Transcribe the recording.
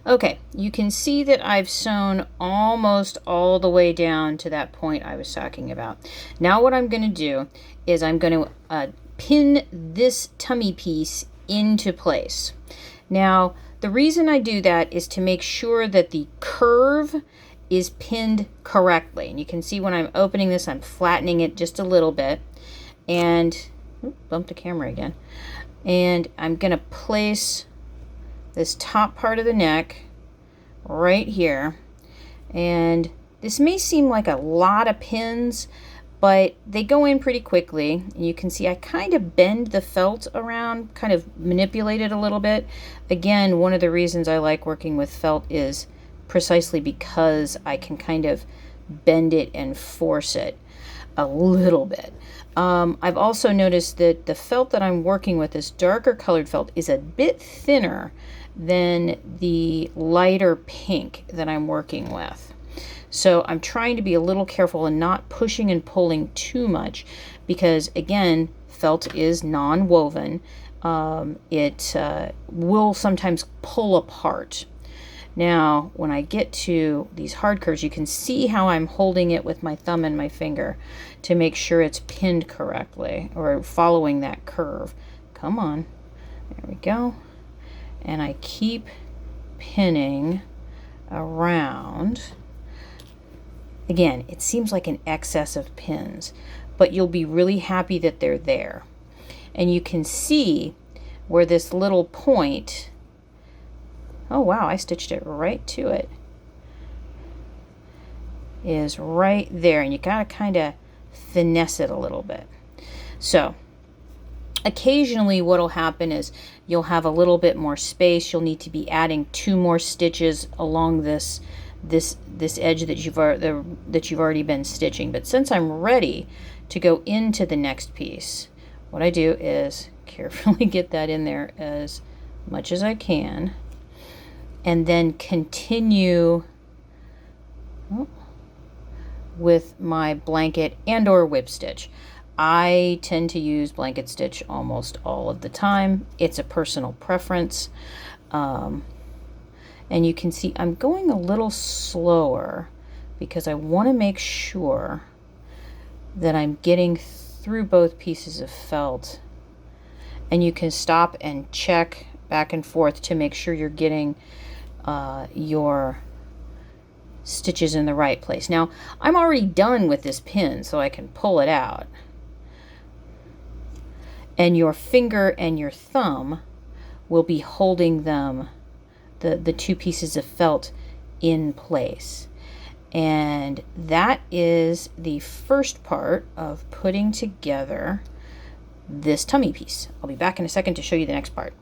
Okay, you can see that I've sewn almost all the way down to that point I was talking about. Now what I'm going to do is I'm going to pin this tummy piece into place. Now, the reason I do that is to make sure that the curve is pinned correctly. And you can see when I'm opening this, I'm flattening it just a little bit. And, bumped the camera again. And I'm going to place this top part of the neck right here. And this may seem like a lot of pins, but they go in pretty quickly. And you can see I kind of bend the felt around, kind of manipulate it a little bit. Again, one of the reasons I like working with felt is precisely because I can kind of bend it and force it a little bit. I've also noticed that the felt that I'm working with, this darker colored felt, is a bit thinner than the lighter pink that I'm working with. So I'm trying to be a little careful and not pushing and pulling too much because, again, felt is non-woven. It will sometimes pull apart. Now, when I get to these hard curves, you can see how I'm holding it with my thumb and my finger to make sure it's pinned correctly or following that curve. Come on. There we go. And I keep pinning around. Again, it seems like an excess of pins, but you'll be really happy that they're there. And you can see where this little point, oh wow, I stitched it right to it, is right there. And you gotta kind of finesse it a little bit. So occasionally what'll happen is you'll have a little bit more space. You'll need to be adding 2 more stitches along this edge that you've already been stitching. But since I'm ready to go into the next piece, what I do is carefully get that in there as much as I can, and then continue with my blanket and or whip stitch. I tend to use blanket stitch almost all of the time. It's a personal preference. And you can see I'm going a little slower because I want to make sure that I'm getting through both pieces of felt. And you can stop and check back and forth to make sure you're getting your stitches in the right place. Now, I'm already done with this pin, so I can pull it out. And your finger and your thumb will be holding them, the 2 pieces of felt, in place. And that is the first part of putting together this tummy piece. I'll be back in a second to show you the next part.